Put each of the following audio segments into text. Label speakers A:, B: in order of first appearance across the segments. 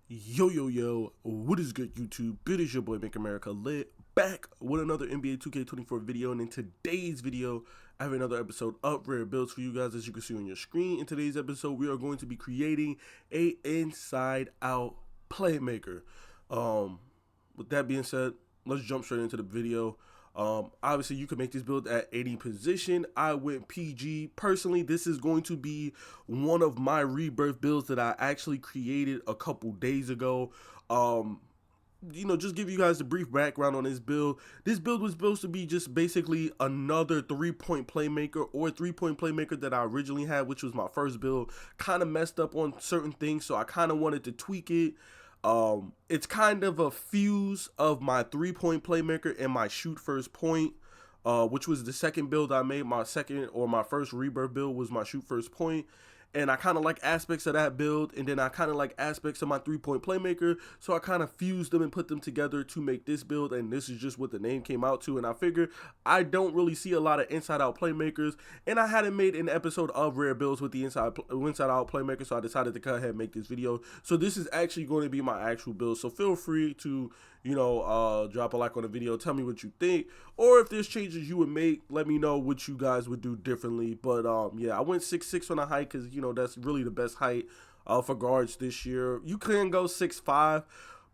A: Yo, what is good, YouTube? It is your boy Make America Lit, back with another NBA 2K24 video. And in today's video, I have another episode of Rare Builds for you guys. As you can see on your screen, in today's episode, we are going to be creating a inside out playmaker. With that being said, let's jump straight into the video. Obviously, you can make this build at any position. I went PG. Personally, this is going to be one of my rebirth builds that I actually created a couple days ago. Just give you guys a brief background on this build. This build was supposed to be just basically another 3-point playmaker or 3-point playmaker that I originally had, which was my first build. Kind of messed up on certain things, so I kind of wanted to tweak it. It's kind of a fuse of my 3-point playmaker and my shoot first point, which was the second build I made. My first rebirth build was my shoot first point. And I kind of like aspects of that build, and then I kind of like aspects of my 3-point playmaker, so I kind of fused them and put them together to make this build, and this is just what the name came out to. And I figured I don't really see a lot of inside-out playmakers, and I hadn't made an episode of Rare Builds with the inside-out playmaker, so I decided to go ahead and make this video. So this is actually going to be my actual build, so feel free to drop a like on the video, tell me what you think, or if there's changes you would make, let me know what you guys would do differently. But yeah, I went 6'6" on the height because that's really the best height for guards this year. You can go 6'5",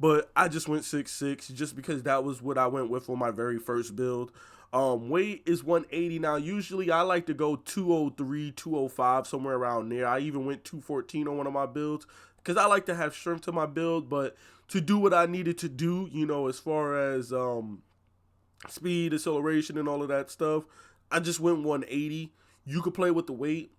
A: but I just went 6'6" just because that was what I went with for my very first build. Weight is 180. Now usually I like to go 203, 205, somewhere around there. I even went 214 on one of my builds because I like to have strength to my build, but to do what I needed to do, as far as speed, acceleration, and all of that stuff, I just went 180. You could play with the weight.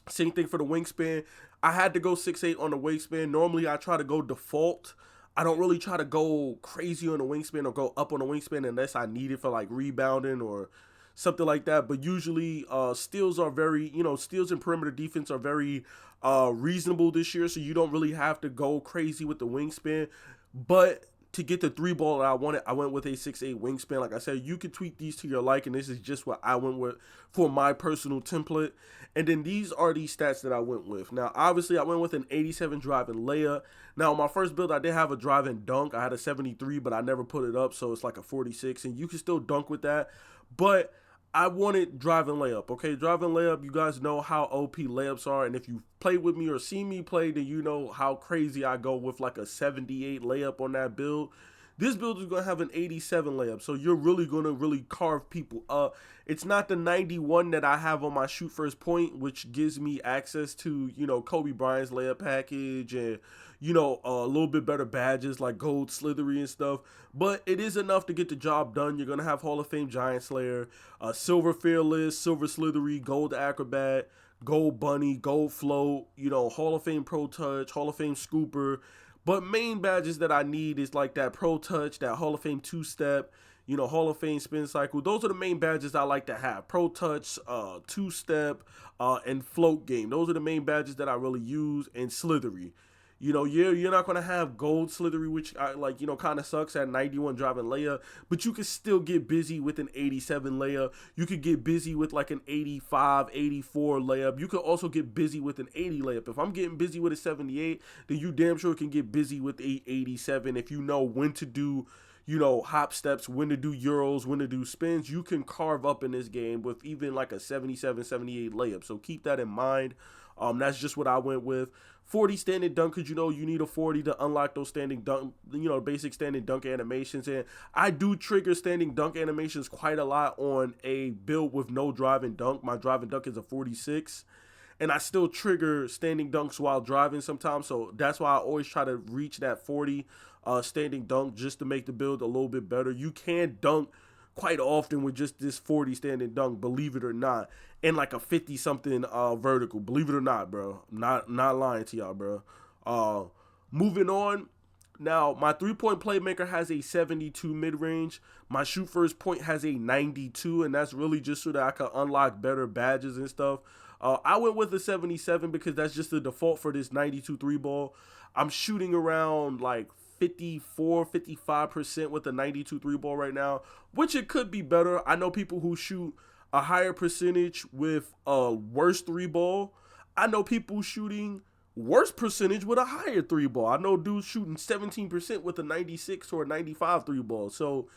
A: Same thing for the wingspan. I had to go 6'8" on the wingspan. Normally I try to go default. I don't really try to go crazy on the wingspan or go up on the wingspan unless I need it for like rebounding or something like that. But usually steals are very, steals and perimeter defense are very reasonable this year, so you don't really have to go crazy with the wingspan. But to get the 3-ball that I wanted, I went with a 6'8" wingspan. Like I said, you can tweak these to your liking. This is just what I went with for my personal template. And then these are the stats that I went with. Now, obviously, I went with an 87 drive and layup. Now, my first build, I did have a drive and dunk. I had a 73, but I never put it up, so it's like a 46. And you can still dunk with that. But I wanted drive and layup, okay? Drive and layup, you guys know how OP layups are, and if you play with me or see me play, then you know how crazy I go with like a 78 layup on that build. This build is going to have an 87 layup, so you're really going to really carve people up. It's not the 91 that I have on my shoot first point, which gives me access to, Kobe Bryant's layup package and, a little bit better badges like gold slithery and stuff. But it is enough to get the job done. You're going to have Hall of Fame Giant Slayer, silver fearless, silver slithery, gold acrobat, gold bunny, gold float, Hall of Fame pro touch, Hall of Fame scooper. But main badges that I need is like that Pro Touch, that Hall of Fame 2-step, Hall of Fame spin cycle. Those are the main badges I like to have. Pro Touch, 2-step, and float game. Those are the main badges that I really use, and slithery. You're not going to have gold slithery, which kind of sucks at 91 driving layup, but you can still get busy with an 87 layup. You could get busy with like an 85, 84 layup. You could also get busy with an 80 layup. If I'm getting busy with a 78, then you damn sure can get busy with a 87 if you know when to do hop steps, when to do euros, when to do spins. You can carve up in this game with even like a 77, 78 layup. So keep that in mind. That's just what I went with. 40 standing dunk, because you need a 40 to unlock those standing dunk, basic standing dunk animations. And I do trigger standing dunk animations quite a lot on a build with no drive and dunk. My drive and dunk is a 46. And I still trigger standing dunks while driving sometimes. So that's why I always try to reach that 40 standing dunk just to make the build a little bit better. You can dunk quite often with just this 40 standing dunk, believe it or not, and like a 50 something vertical, believe it or not, bro. Not lying to y'all, bro. Moving on. Now, my 3-point playmaker has a 72 mid-range. My shoot first point has a 92, and that's really just so that I can unlock better badges and stuff. I went with a 77 because that's just the default for this 92 3-ball. I'm shooting around like 54, 55% with a 92 3-ball right now, which it could be better. I know people who shoot a higher percentage with a worse 3-ball. I know people shooting worse percentage with a higher three ball. I know dudes shooting 17% with a 96 or a 95 three ball. So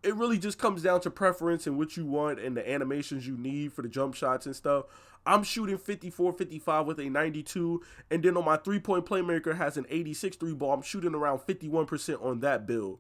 A: it really just comes down to preference and what you want and the animations you need for the jump shots and stuff. I'm shooting 54, 55 with a 92, and then on my three-point playmaker has an 86 three ball. I'm shooting around 51% on that build.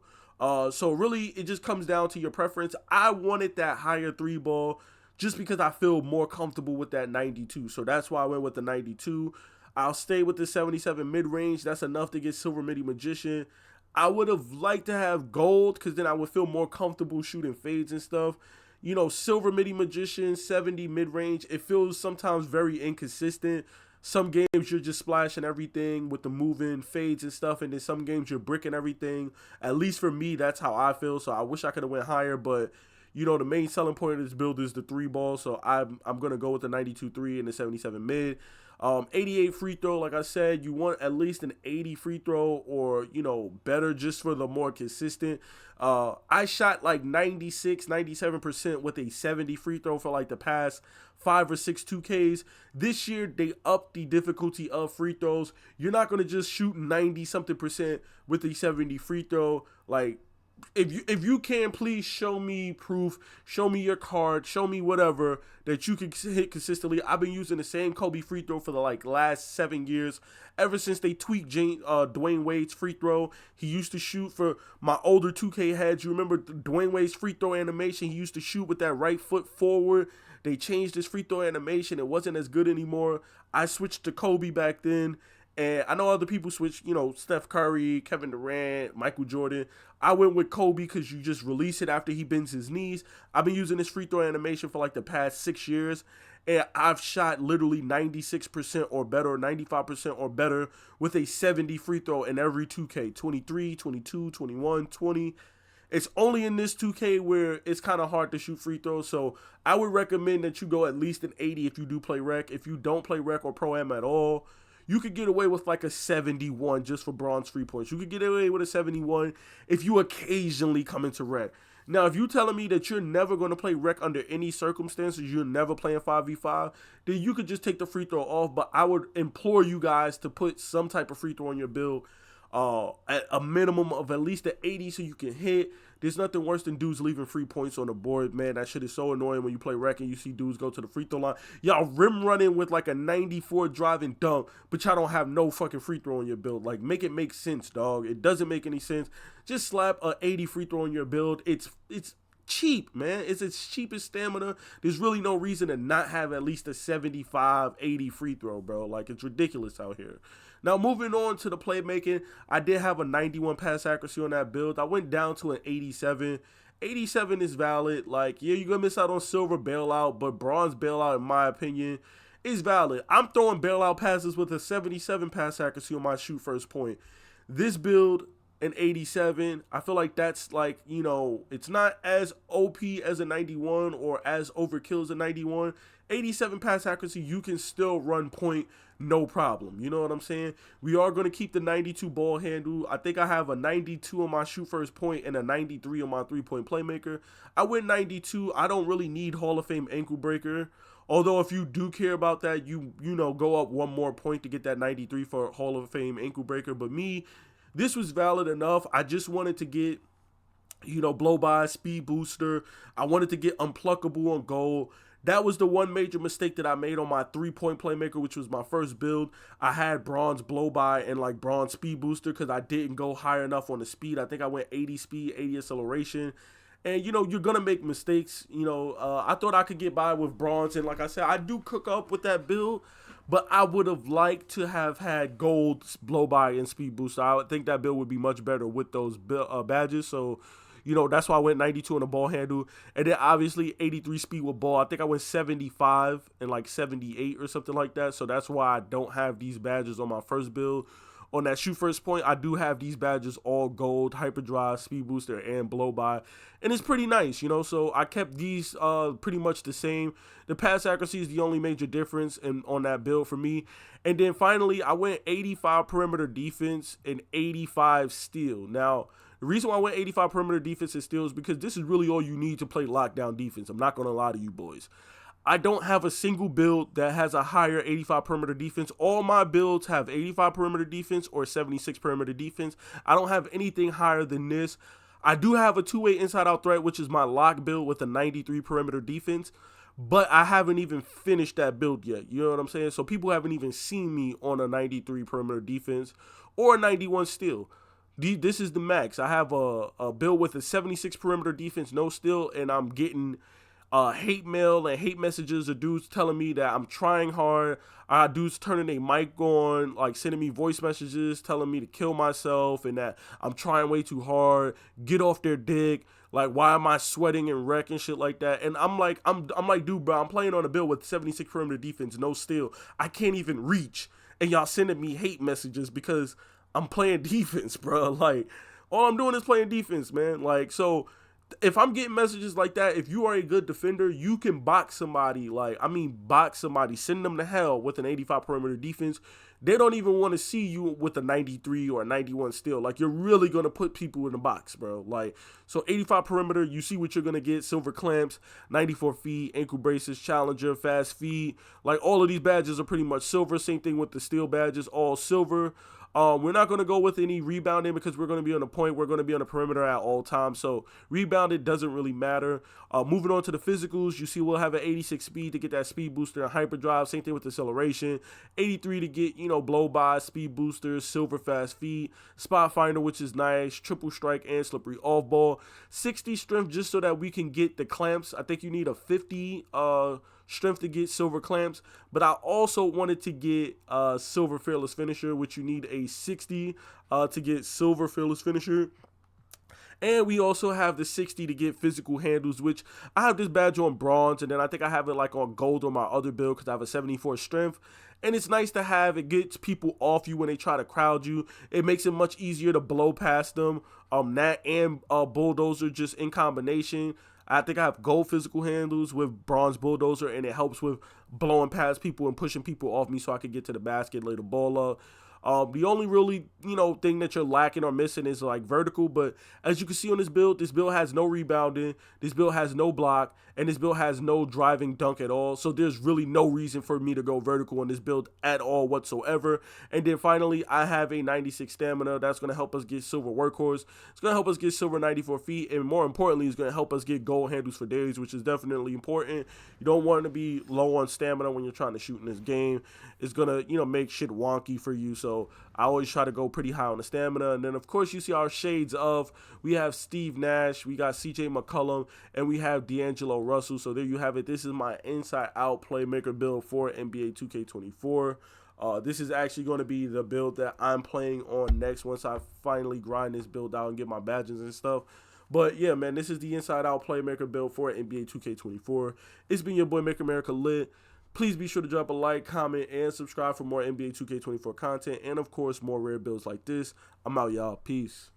A: So really, it just comes down to your preference. I wanted that higher three ball just because I feel more comfortable with that 92. So that's why I went with the 92. I'll stay with the 77 mid-range. That's enough to get Silver Midi Magician. I would have liked to have gold because then I would feel more comfortable shooting fades and stuff. You know, Silver Midi Magician, 70 mid-range, it feels sometimes very inconsistent. Some games you're just splashing everything with the moving fades and stuff, and then some games you're bricking everything. At least for me, that's how I feel. So I wish I could have went higher, but you know, the main selling point of this build is the three ball. So I'm gonna go with the 92 three and the 77 mid. 88 free throw, like I said, you want at least an 80 free throw or, you know, better just for the more consistent. I shot like 96, 97% with a 70 free throw for like the past 5 or 6 2Ks. This year, they upped the difficulty of free throws. You're not going to just shoot 90 something percent with a 70 free throw. Like, if you can, please show me proof, show me your card, show me whatever that you can hit consistently. I've been using the same Kobe free throw for the last 7 years, ever since they tweaked Dwayne Wade's free throw. He used to shoot for my older 2K heads. You remember Dwayne Wade's free throw animation? He used to shoot with that right foot forward. They changed his free throw animation. It wasn't as good anymore. I switched to Kobe back then. And I know other people switch, you know, Steph Curry, Kevin Durant, Michael Jordan. I went with Kobe because you just release it after he bends his knees. I've been using this free throw animation for like the past 6 years, and I've shot literally 96% or better, 95% or better with a 70 free throw in every 2K, 23, 22, 21, 20. It's only in this 2K where it's kind of hard to shoot free throws, so I would recommend that you go at least an 80 if you do play rec. If you don't play rec or pro-am at all, you could get away with like a 71 just for bronze free points. You could get away with a 71 if you occasionally come into rec. Now, if you're telling me that you're never going to play rec under any circumstances, you're never playing 5v5, then you could just take the free throw off. But I would implore you guys to put some type of free throw on your build at a minimum of at least an 80 so you can hit. There's nothing worse than dudes leaving free points on the board, man. That shit is so annoying when you play rec and you see dudes go to the free throw line. Y'all rim running with like a 94 driving dunk, but y'all don't have no fucking free throw on your build. Like, make it make sense, dog. It doesn't make any sense. Just slap a 80 free throw on your build. It's cheap, man. It's its cheapest stamina. There's really no reason to not have at least a 75, 80 free throw, bro. Like, it's ridiculous out here. Now, moving on to the playmaking, I did have a 91 pass accuracy on that build. I went down to an 87. 87 is valid. Like, yeah, you're going to miss out on silver bailout, but bronze bailout, in my opinion, is valid. I'm throwing bailout passes with a 77 pass accuracy on my shoot first point. This build, an 87, I feel like that's like, you know, it's not as OP as a 91 or as overkill as a 91. 87 pass accuracy, you can still run point, no problem. You know what I'm saying? We are going to keep the 92 ball handle. I think I have a 92 on my shoot first point and a 93 on my three-point playmaker. I went 92. I don't really need Hall of Fame ankle breaker. Although if you do care about that, you know, go up one more point to get that 93 for Hall of Fame ankle breaker. But me, this was valid enough. I just wanted to get, you know, blow by, speed booster. I wanted to get unpluckable on gold. That was the one major mistake that I made on my three-point playmaker, which was my first build. I had bronze blow by and like bronze speed booster because I didn't go high enough on the speed. I think I went 80 speed, 80 acceleration. And, you know, you're going to make mistakes. You know, I thought I could get by with bronze. And like I said, I do cook up with that build. But I would have liked to have had gold blow by and speed booster. I would think that build would be much better with those badges. So, you know, that's why I went 92 on the ball handle. And then obviously 83 speed with ball. I think I went 75 and like 78 or something like that. So that's why I don't have these badges on my first build. On that shoot first point, I do have these badges all gold, hyperdrive, speed booster, and blow by. And it's pretty nice, you know. So I kept these pretty much the same. The pass accuracy is the only major difference on that build for me. And then finally, I went 85 perimeter defense and 85 steal. Now, the reason why I went 85 perimeter defense and steal is because this is really all you need to play lockdown defense. I'm not going to lie to you boys. I don't have a single build that has a higher 85 perimeter defense. All my builds have 85 perimeter defense or 76 perimeter defense. I don't have anything higher than this. I do have a two-way inside-out threat, which is my lock build with a 93 perimeter defense, but I haven't even finished that build yet. You know what I'm saying? So people haven't even seen me on a 93 perimeter defense or a 91 steal. This is the max. I have a build with a 76 perimeter defense, no steal, and I'm getting hate mail and hate messages of dudes telling me that I'm trying hard. Dudes turning their mic on, like sending me voice messages telling me to kill myself and that I'm trying way too hard. Get off their dick. Like, why am I sweating and wrecking shit like that? And I'm like, dude, bro, I'm playing on a build with 76 perimeter defense, no steal. I can't even reach, and y'all sending me hate messages because I'm playing defense, bro. Like, all I'm doing is playing defense, man. Like, so if I'm getting messages like that, if you are a good defender, you can box somebody. Like, I mean, box somebody, send them to hell with an 85 perimeter defense. They don't even want to see you with a 93 or a 91 steal. Like, you're really going to put people in the box, bro. Like, so 85 perimeter, you see what you're going to get. Silver clamps, 94 feet, ankle braces, challenger, fast feet. Like, all of these badges are pretty much silver. Same thing with the steel badges, all silver. We're not going to go with any rebounding because we're going to be on the point. We're going to be on the perimeter at all times. So rebounding doesn't really matter. Moving on to the physicals, you see we'll have an 86 speed to get that speed booster and hyperdrive. Same thing with acceleration. 83 to get, blow by, speed booster, silver fast feet, spot finder, which is nice, triple strike and slippery off ball. 60 strength just so that we can get the clamps. I think you need a 50 strength to get silver clamps, but I also wanted to get silver fearless finisher, which you need a 60 to get silver fearless finisher. And we also have the 60 to get physical handles, which I have this badge on bronze, and then I think I have it like on gold on my other build because I have a 74 strength. And it's nice to have. It gets people off you when they try to crowd you. It makes it much easier to blow past them. That and bulldozer just in combination. I think I have gold physical handles with bronze bulldozer, and it helps with blowing past people and pushing people off me so I can get to the basket, lay the ball up. The only really, thing that you're lacking or missing is like vertical, but as you can see on this build has no rebounding, this build has no block, and this build has no driving dunk at all. So there's really no reason for me to go vertical on this build at all whatsoever. And then finally, I have a 96 stamina. That's going to help us get silver workhorse. It's going to help us get silver 94 feet, and more importantly, it's going to help us get gold handles for days, which is definitely important. You don't want to be low on stamina when you're trying to shoot in this game. It's going to, make shit wonky for you. So I always try to go pretty high on the stamina. And then, of course, you see our shades of, we have Steve Nash, we got CJ McCollum, and we have D'Angelo Russell. So there you have it. This is my inside-out playmaker build for NBA 2K24. This is actually going to be the build that I'm playing on next once I finally grind this build out and get my badges and stuff. But yeah, man, this is the inside-out playmaker build for NBA 2K24. It's been your boy Make America Lit. Please be sure to drop a like, comment, and subscribe for more NBA 2K24 content, and of course, more rare builds like this. I'm out, y'all. Peace.